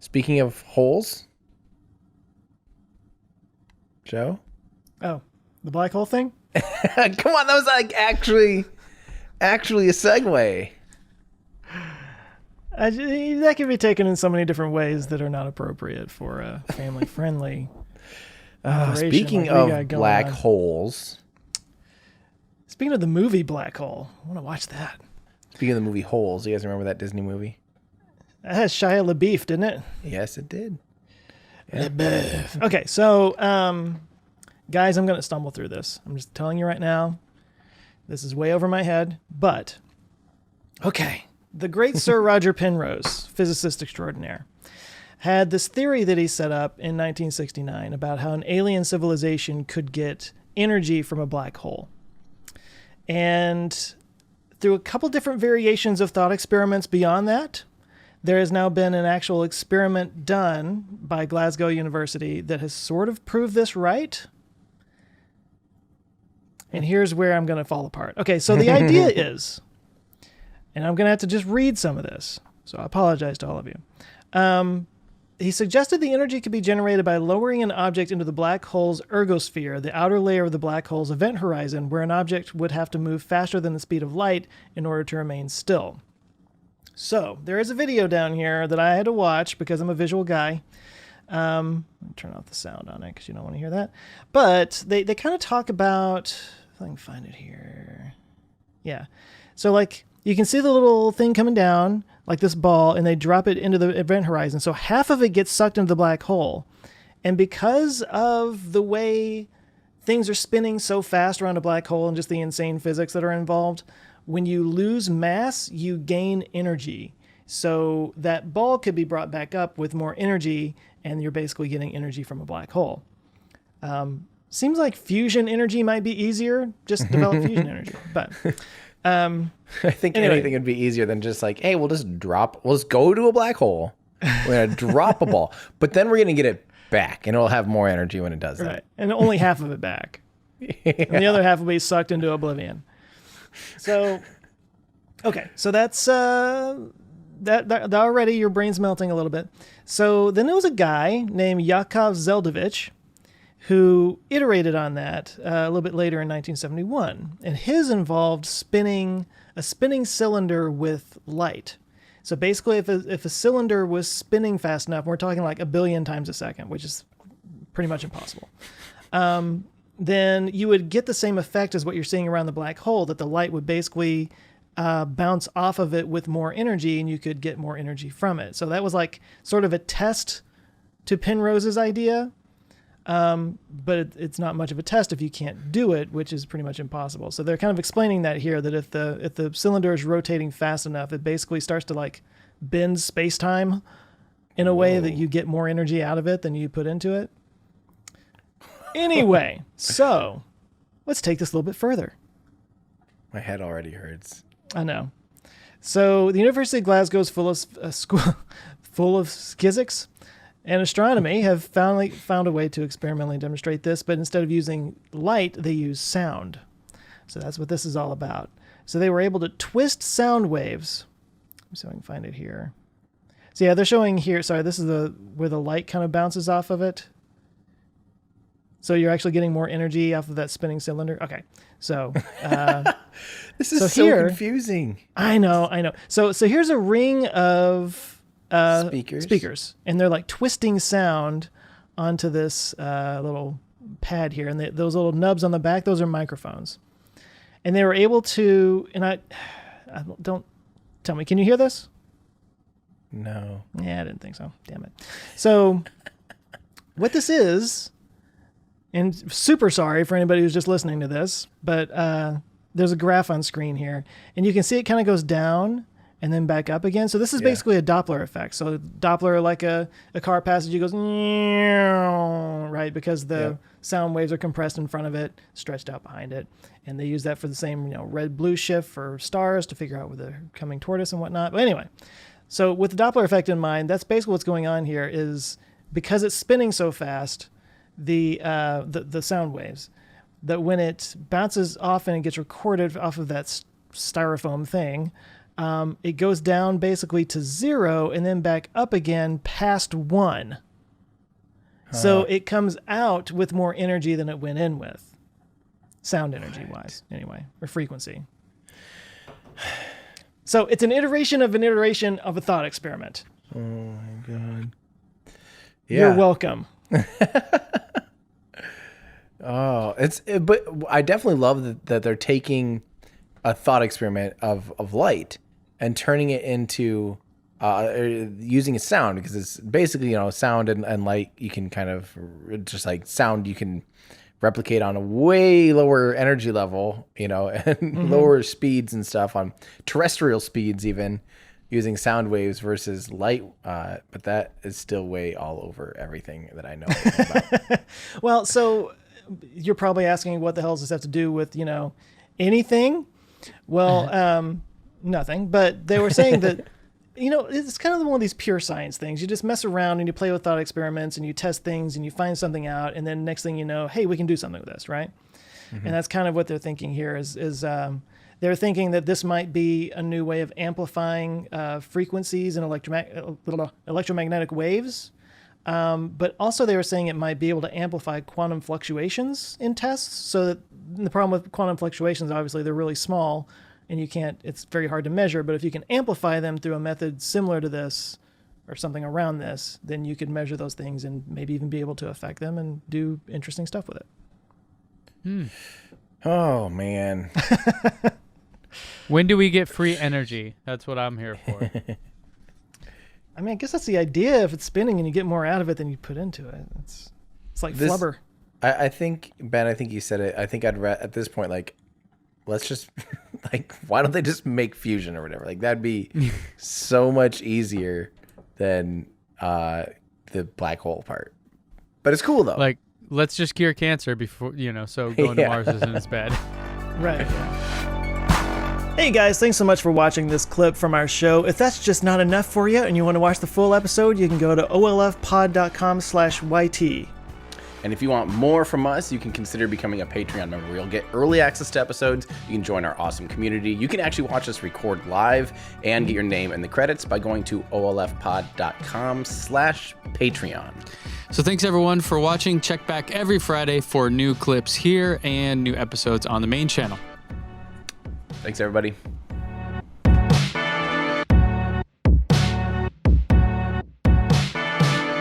Speaking of holes, Joe. Oh, the black hole thing? Come on, that was like actually a segue. That can be taken in so many different ways that are not appropriate for a family-friendly operation Speaking like we of got going black on. holes, Speaking of the movie Black Hole, I want to watch that. speaking of the movie Holes, you guys remember that Disney movie? That has Shia LaBeouf, didn't it? Yes, it did. LaBeouf. Okay, so guys, I'm going to stumble through this. I'm just telling you right now. This is way over my head, but okay. The great Sir Roger Penrose, physicist extraordinaire, had this theory that he set up in 1969 about how an alien civilization could get energy from a black hole. And through a couple different variations of thought experiments beyond that, there has now been an actual experiment done by Glasgow University that has sort of proved this right. And here's where I'm going to fall apart. Okay, so the idea is, and I'm going to have to just read some of this, so I apologize to all of you. He suggested the energy could be generated by lowering an object into the black hole's ergosphere, the outer layer of the black hole's event horizon, where an object would have to move faster than the speed of light in order to remain still. So there is a video down here that I had to watch because I'm a visual guy. Let me turn off the sound on it because you don't want to hear that. But they kind of talk about, if I can find it here. Yeah. So like you can see the little thing coming down like this ball and they drop it into the event horizon. So half of it gets sucked into the black hole. And because of the way things are spinning so fast around a black hole and just the insane physics that are involved, when you lose mass, you gain energy. So that ball could be brought back up with more energy, and you're basically getting energy from a black hole. Seems like fusion energy might be easier. Just develop fusion energy. But I think Anyway. anything would be easier than just like, hey, we'll just go to a black hole. We're gonna drop a ball, but then we're gonna get it back, and it'll have more energy when it does right, and only half of it back, and the other half will be sucked into oblivion. So, okay, so that's that already your brain's melting a little bit. So then there was a guy named Yakov Zeldovich who iterated on that a little bit later in 1971, and his involved spinning a spinning cylinder with light. So basically, if a cylinder was spinning fast enough, we're talking like 1 billion times a second, which is pretty much impossible. Then you would get the same effect as what you're seeing around the black hole, that the light would basically bounce off of it with more energy, and you could get more energy from it. So that was like sort of a test to Penrose's idea, but it's not much of a test if you can't do it, which is pretty much impossible. So they're kind of explaining that here, that if the cylinder is rotating fast enough, it basically starts to like bend space-time in a way that you get more energy out of it than you put into it. Anyway, so let's take this a little bit further. My head already hurts. I know. So the University of Glasgow is full of physics and astronomy have found a way to experimentally demonstrate this, but instead of using light, they use sound. So that's what this is all about. So they were able to twist sound waves. Let me see if I can find it here. So yeah, they're showing here. Sorry, this is where the light kind of bounces off of it. So you're actually getting more energy off of that spinning cylinder. Okay, so This is so confusing. I know. So here's a ring of Speakers, and they're like twisting sound onto this little pad here, and those little nubs on the back, those are microphones. And they were able to, and I don't tell me, can you hear this? No. Yeah, I didn't think so. Damn it. So what this is. And super sorry for anybody who's just listening to this, but there's a graph on screen here, and you can see it kind of goes down and then back up again. So this is basically a Doppler effect. So Doppler, like a car passes you, goes, right, because the sound waves are compressed in front of it, stretched out behind it. And they use that for the same, red-blue shift for stars to figure out where they're coming toward us and whatnot. But anyway, so with the Doppler effect in mind, that's basically what's going on here is because it's spinning so fast, the sound waves, that when it bounces off and it gets recorded off of that styrofoam thing, it goes down basically to 0 and then back up again past 1. So it comes out with more energy than it went in with, sound energy wise, anyway, or frequency. So it's an iteration of a thought experiment. Oh my God. You're welcome. But I definitely love that they're taking a thought experiment of light and turning it into using a sound, because it's basically, sound and light, you can kind of, just like sound, you can replicate on a way lower energy level, and lower speeds and stuff, on terrestrial speeds even, using sound waves versus light. But that is still way all over everything that I know about. Well, so you're probably asking, what the hell does this have to do with, anything? Well, nothing. But they were saying that, it's kind of one of these pure science things. You just mess around and you play with thought experiments and you test things and you find something out. And then next thing you know, hey, we can do something with this, right? Mm-hmm. And that's kind of what they're thinking here is they're thinking that this might be a new way of amplifying frequencies and electromagnetic waves. But also they were saying it might be able to amplify quantum fluctuations in tests. So that the problem with quantum fluctuations, obviously, they're really small and it's very hard to measure. But if you can amplify them through a method similar to this or something around this, then you could measure those things and maybe even be able to affect them and do interesting stuff with it. Oh, man. When do we get free energy? That's what I'm here for. I mean, I guess that's the idea. If it's spinning and you get more out of it than you put into it, it's like flubber. I think, Ben, I think you said it. I think at this point, let's just why don't they just make fusion or whatever? That'd be so much easier than the black hole part. But it's cool though. Let's just cure cancer before, so going to Mars isn't as bad. Right. Hey guys, thanks so much for watching this clip from our show. If that's just not enough for you and you want to watch the full episode, you can go to olfpod.com/YT. And if you want more from us, you can consider becoming a Patreon member. You'll get early access to episodes. You can join our awesome community. You can actually watch us record live and get your name in the credits by going to olfpod.com/Patreon. So thanks everyone for watching. Check back every Friday for new clips here and new episodes on the main channel. Thanks, everybody.